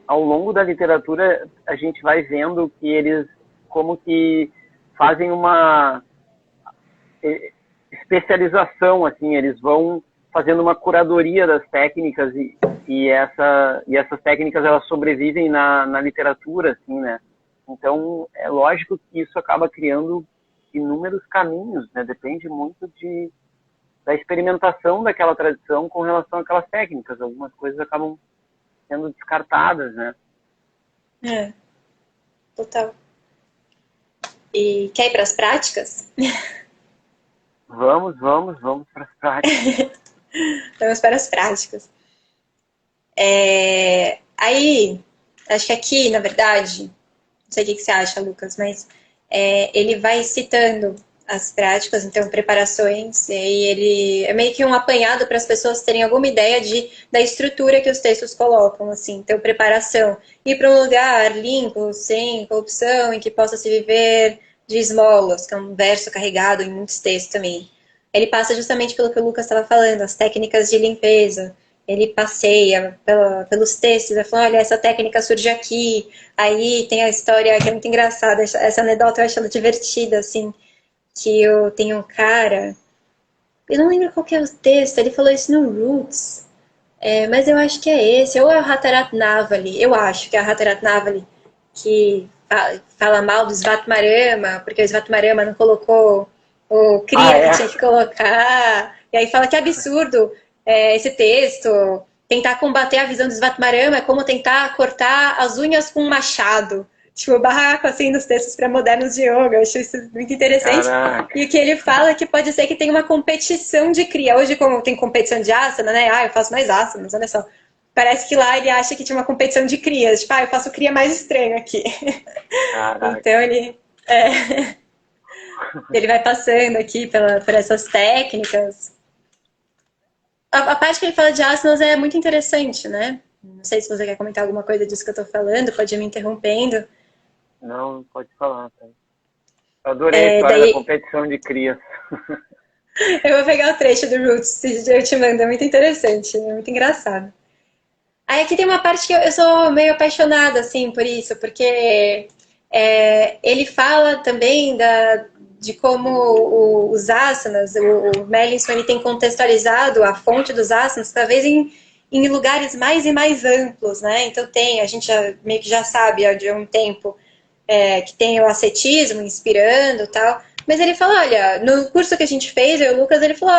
ao longo da literatura a gente vai vendo que eles como que fazem uma especialização, assim, eles vão fazendo uma curadoria das técnicas e essas técnicas elas sobrevivem na literatura, assim, né? Então é lógico que isso acaba criando inúmeros caminhos, né? Depende muito da experimentação daquela tradição com relação àquelas técnicas. Algumas coisas acabam sendo descartadas, né? Total. E quer ir para as práticas? Vamos para as práticas. Vamos para as práticas. Aí, acho que aqui, na verdade, não sei o que você acha, Lucas, mas ele vai citando as práticas, então preparações, e aí ele é meio que um apanhado para as pessoas terem alguma ideia da estrutura que os textos colocam, assim, então preparação, ir para um lugar limpo, sem corrupção, em que possa se viver de esmolas, que é um verso carregado em muitos textos também. Ele passa justamente pelo que o Lucas estava falando, as técnicas de limpeza, ele passeia pelos textos, vai falando, olha, essa técnica surge aqui, aí tem a história que é muito engraçada, essa anedota eu acho ela divertida, assim, que eu tenho um cara, eu não lembro qual que é o texto, ele falou isso no Roots, mas eu acho que é esse, ou é o Hatarat Navali, eu acho que é o Hatarat Navali, que fala mal do Svatmarama, porque o Svatmarama não colocou o Kriya que tinha que colocar, e aí fala que absurdo esse texto, tentar combater a visão do Svatmarama é como tentar cortar as unhas com um machado. Tipo, barraco, assim, nos textos pré-modernos de yoga. Eu acho isso muito interessante. Caraca. E o que ele fala é que pode ser que tenha uma competição de Kriya. Hoje, como tem competição de asana, né? Eu faço mais asanas, olha só. Parece que lá ele acha que tinha uma competição de Kriyas. Tipo, eu faço o Kriya mais estranho aqui. Caraca. Então, ele vai passando aqui por essas técnicas. A parte que ele fala de asanas é muito interessante, né? Não sei se você quer comentar alguma coisa disso que eu tô falando, pode ir me interrompendo. Não, pode falar. Tá? Eu adorei a história da competição de crias. Eu vou pegar o trecho do Roots, eu te mando, é muito interessante, é muito engraçado. Aí aqui tem uma parte que eu sou meio apaixonada, assim, por isso, porque ele fala também de como os asanas, o Mellinson, ele tem contextualizado a fonte dos asanas, talvez em lugares mais e mais amplos, né? Então a gente meio que já sabe há de um tempo que tem o ascetismo inspirando e tal, mas ele fala, olha, no curso que a gente fez, eu e o Lucas, ele falou,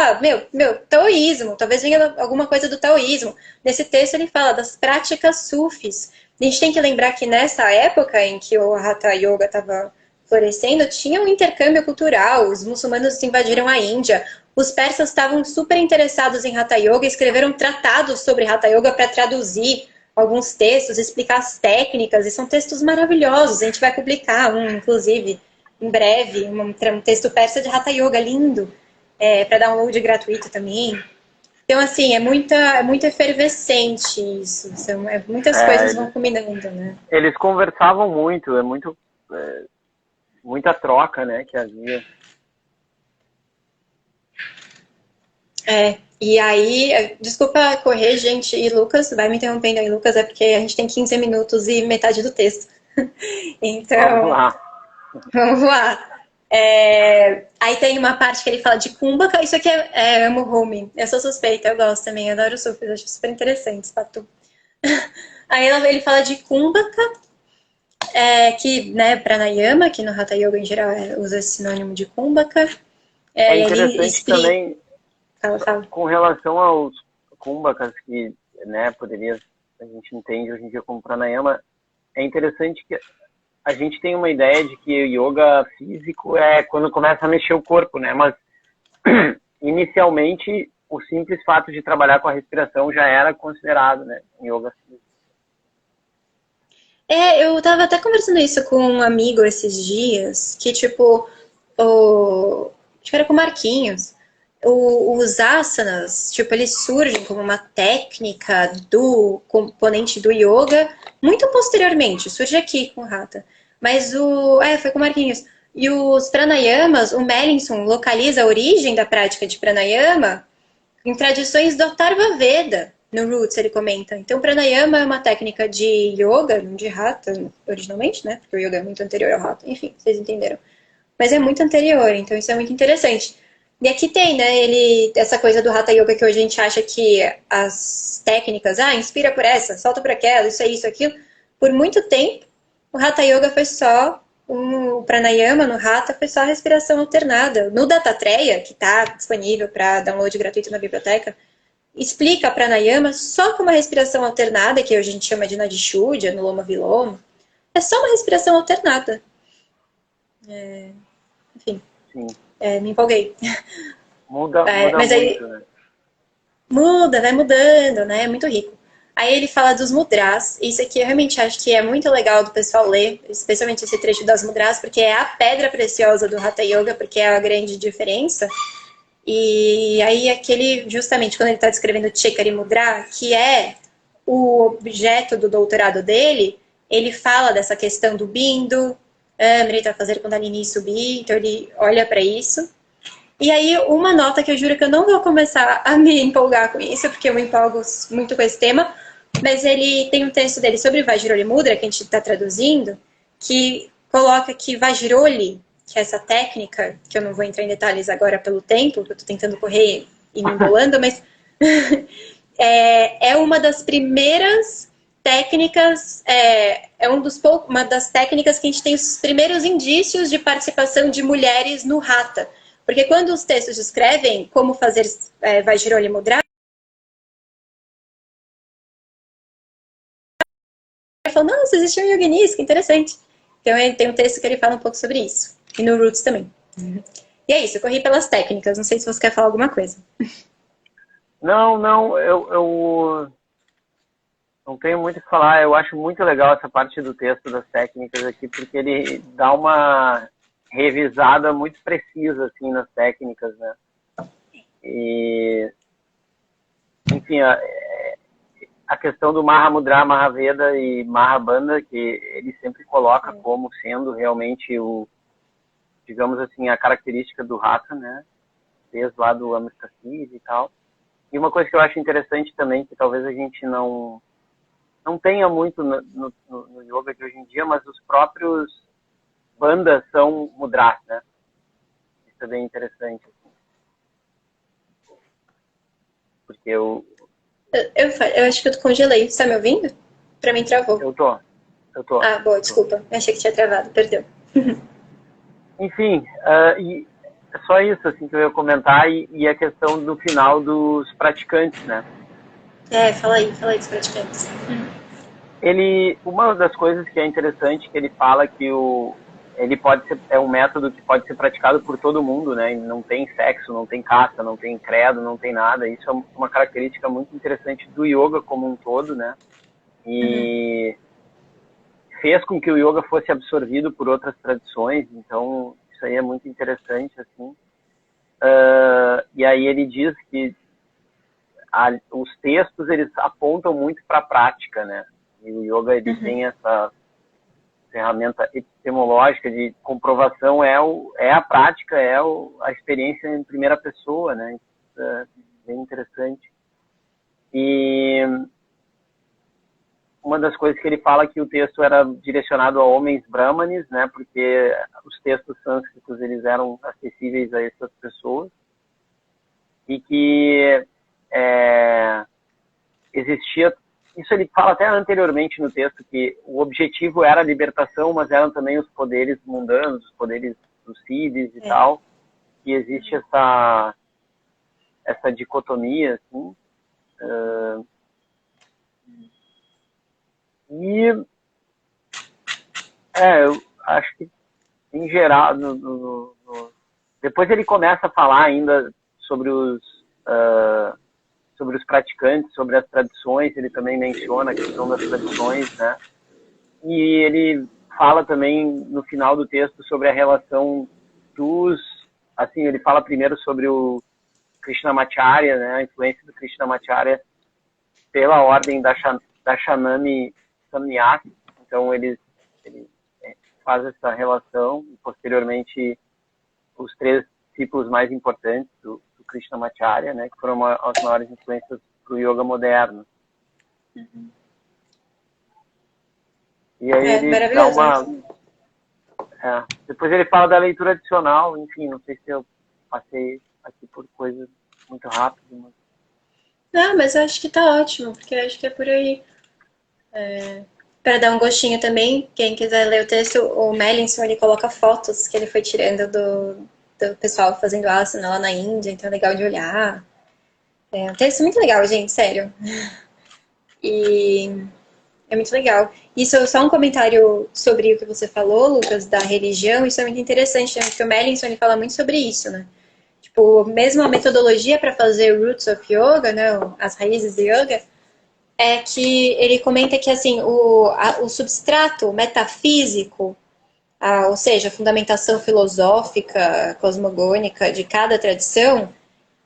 meu, taoísmo, talvez venha alguma coisa do taoísmo. Nesse texto ele fala das práticas sufis. A gente tem que lembrar que nessa época em que o Hatha Yoga estava florescendo, tinha um intercâmbio cultural, os muçulmanos invadiram a Índia, os persas estavam super interessados em Hatha Yoga, escreveram tratados sobre Hatha Yoga para traduzir alguns textos, explicar as técnicas, e são textos maravilhosos. A gente vai publicar inclusive, em breve, um texto persa de Hatha Yoga, lindo, para download gratuito também. Então, assim, é muito efervescente isso. Muitas coisas vão combinando, né? Eles conversavam muito, muita troca, né, que havia. E aí, desculpa correr, gente, e Lucas, vai me interrompendo aí, Lucas, é porque a gente tem 15 minutos e metade do texto. Então, vamos lá. Aí tem uma parte que ele fala de Kumbhaka, isso aqui é amo home, eu sou suspeita, eu gosto também, eu adoro sufis, acho super interessante, Patu. Aí ele fala de Kumbhaka, que, né, Pranayama, que no Hatha Yoga em geral usa esse sinônimo de Kumbhaka. Interessante também, Fala. Com relação aos Kumbhakas, que, né, a gente entende hoje em dia como Pranayama, é interessante que a gente tem uma ideia de que o yoga físico é quando começa a mexer o corpo, né? Mas, inicialmente, o simples fato de trabalhar com a respiração já era considerado, né, yoga físico. Eu tava até conversando isso com um amigo esses dias, que, tipo, acho que era com o Marquinhos, os asanas, tipo, eles surgem como uma técnica do componente do yoga muito posteriormente, surge aqui com o Hatha. Mas foi com o Marquinhos. E os pranayamas, o Mellinson localiza a origem da prática de pranayama em tradições do Atharva Veda. No Roots ele comenta. Então, pranayama é uma técnica de yoga, não de hatha originalmente, né? Porque o yoga é muito anterior ao hatha. Enfim, vocês entenderam. Mas é muito anterior, então isso é muito interessante. E aqui tem, né, essa coisa do Hatha Yoga que hoje a gente acha que as técnicas, inspira por essa, solta por aquela, isso é isso, aquilo. Por muito tempo, o Hatha Yoga foi só o pranayama no Hatha foi só a respiração alternada. No Dattatreya, que está disponível para download gratuito na biblioteca, explica a pranayama só com uma respiração alternada, que hoje a gente chama de Nadishuddha, no Loma Viloma. É só uma respiração alternada. Enfim, me empolguei. Muda mas muito, aí, né? muda, vai mudando, né? É muito rico. Aí ele fala dos mudras. Isso aqui eu realmente acho que é muito legal do pessoal ler, especialmente esse trecho das mudras, porque é a pedra preciosa do Hatha Yoga, porque é a grande diferença. E aí aquele, justamente quando ele está descrevendo Chekari Mudra, que é o objeto do doutorado dele, ele fala dessa questão do bindo, Amrita fazer Kundalini subir, então ele olha para isso. E aí, uma nota que eu juro que eu não vou começar a me empolgar com isso, porque eu me empolgo muito com esse tema, mas ele tem um texto dele sobre Vajroli Mudra, que a gente está traduzindo, que coloca que Vajroli, que é essa técnica, que eu não vou entrar em detalhes agora pelo tempo, que eu estou tentando correr e me embolando, mas é uma das primeiras técnicas, uma das técnicas que a gente tem os primeiros indícios de participação de mulheres no Hatha. Porque quando os textos descrevem como fazer Vajroli Mudra, eu falo, nossa, existe um yoginis, que interessante. Então tem um texto que ele fala um pouco sobre isso. E no Roots também. E é isso, eu corri pelas técnicas. Não sei se você quer falar alguma coisa. Não, eu não tenho muito o que falar. Eu acho muito legal essa parte do texto das técnicas aqui, porque ele dá uma revisada muito precisa assim nas técnicas, né? E enfim, a questão do Mahamudra, Mahaveda e Mahabandha, que ele sempre coloca como sendo realmente digamos assim, a característica do Hatha, né? Desde lá do Amrita Siddha e tal. E uma coisa que eu acho interessante também, que talvez a gente não tenha muito no yoga de hoje em dia, mas os próprios bandas são mudras, né? Isso é bem interessante. Assim. Porque eu acho que eu congelei. Você tá me ouvindo? Pra mim travou. Eu tô. Ah, boa, desculpa. Eu achei que tinha travado, perdeu. Enfim, e é só isso assim, que eu ia comentar, e a questão do final dos praticantes, né? Fala aí dos praticantes. Uma das coisas que é interessante, que ele fala que ele pode ser, é um método que pode ser praticado por todo mundo, né? Não tem sexo, não tem caste, não tem credo, não tem nada. Isso é uma característica muito interessante do yoga como um todo, né? E fez com que o yoga fosse absorvido por outras tradições, então isso aí é muito interessante, assim. E aí ele diz que os textos, eles apontam muito para a prática, né? E o yoga, ele tem essa ferramenta epistemológica de comprovação, é a prática, a experiência em primeira pessoa, né? Isso é bem interessante. E uma das coisas que ele fala é que o texto era direcionado a homens brahmanes, né? Porque os textos sânscritos, eles eram acessíveis a essas pessoas. E que existia, isso ele fala até anteriormente no texto, que o objetivo era a libertação, mas eram também os poderes mundanos, os poderes dos siddhis e tal, que existe essa dicotomia, assim. Eu acho que, em geral, depois ele começa a falar ainda sobre os praticantes, sobre as tradições, ele também menciona a questão das tradições, né? E ele fala também no final do texto sobre a relação assim, ele fala primeiro sobre o Krishnamacharya, né? A influência do Krishnamacharya pela ordem da Shanami Samnyasi. Então ele faz essa relação, e posteriormente os 3 discípulos mais importantes do Krishnamacharya, né, que foram as maiores influências pro yoga moderno. E aí ele dá uma... Depois ele fala da leitura adicional, enfim, não sei se eu passei aqui por coisas muito rápidas. Mas... Não, mas eu acho que tá ótimo, porque eu acho que é por aí. Para dar um gostinho também, quem quiser ler o texto, o Mellinson, ele coloca fotos que ele foi tirando do pessoal fazendo asana lá na Índia, então é legal de olhar. É um texto muito legal, gente, sério. E é muito legal. Isso, só um comentário sobre o que você falou, Lucas, da religião, isso é muito interessante, né? Porque o Mellinson, ele fala muito sobre isso, né? Tipo, mesmo a metodologia para fazer Roots of Yoga, né, as raízes do yoga, é que ele comenta que, assim, o substrato metafísico, ou seja, a fundamentação filosófica, cosmogônica de cada tradição,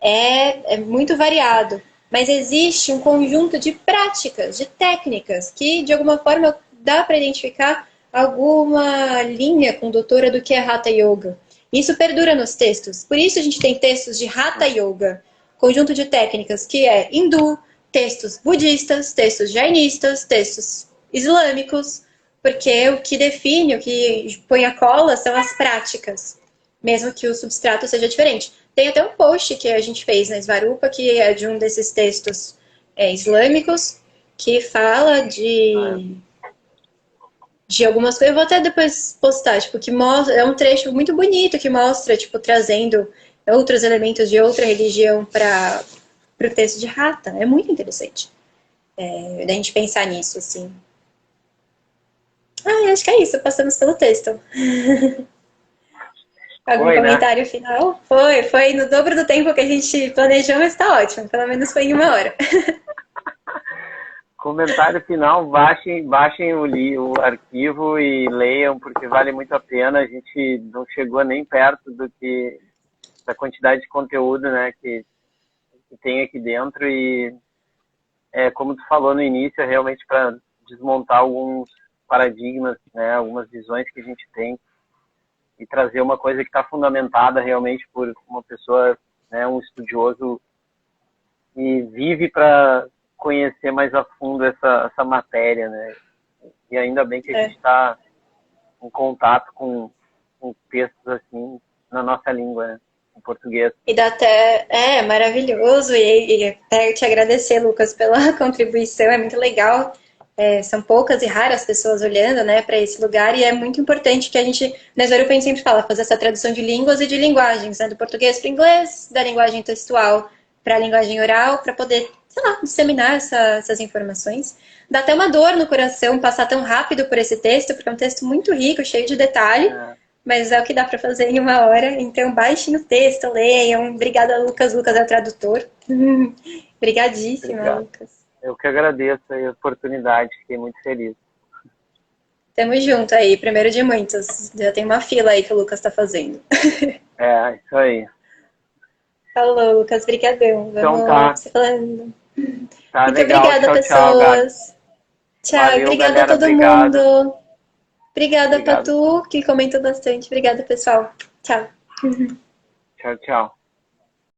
é muito variado. Mas existe um conjunto de práticas, de técnicas, que, de alguma forma, dá para identificar alguma linha condutora do que é Hatha Yoga. Isso perdura nos textos. Por isso a gente tem textos de Hatha Yoga, conjunto de técnicas que é hindu, textos budistas, textos jainistas, textos islâmicos, porque o que define, o que põe a cola são as práticas, mesmo que o substrato seja diferente. Tem até um post que a gente fez na Svarupa, que é de um desses textos islâmicos, que fala de algumas coisas. Eu vou até depois postar, tipo, que mostra, é um trecho muito bonito que mostra, tipo, trazendo outros elementos de outra religião para o texto de Hatha. É muito interessante da gente pensar nisso, assim. Acho que é isso, passamos pelo texto. Algum comentário, né? Final? Foi no dobro do tempo que a gente planejou, mas tá ótimo. Pelo menos foi em 1 hora. Comentário final, baixem o arquivo e leiam, porque vale muito a pena. A gente não chegou nem perto da quantidade de conteúdo, né, que tem aqui dentro. E, como tu falou no início, é realmente para desmontar alguns paradigmas, né, algumas visões que a gente tem, e trazer uma coisa que está fundamentada realmente por uma pessoa, né, um estudioso, e vive para conhecer mais a fundo essa matéria, né? E ainda bem que a gente está em contato com textos assim na nossa língua, né? Em português. E dá até, maravilhoso, e até te agradecer, Lucas, pela contribuição, é muito legal. São poucas e raras pessoas olhando, né, para esse lugar, e é muito importante que a gente, na Svarupa, a gente sempre fala, fazer essa tradução de línguas e de linguagens, né, do português para o inglês, da linguagem textual para a linguagem oral, para poder, sei lá, disseminar essas informações. Dá até uma dor no coração passar tão rápido por esse texto, porque é um texto muito rico, cheio de detalhe, mas é o que dá para fazer em 1 hora. Então, baixem o texto, leiam. Obrigada, Lucas. Lucas é o tradutor. Obrigadíssima, obrigado, Lucas. Eu que agradeço a oportunidade, fiquei muito feliz. Tamo junto aí, primeiro de muitos. Já tem uma fila aí que o Lucas tá fazendo. Isso aí. Falou, Lucas, brigadão. Então tá. Falando. Tá, muito legal. obrigada, pessoas. Tchau, valeu, obrigada galera, a todo mundo. Obrigada, Patu, que comentou bastante. Obrigada, pessoal. Tchau. Tchau, tchau.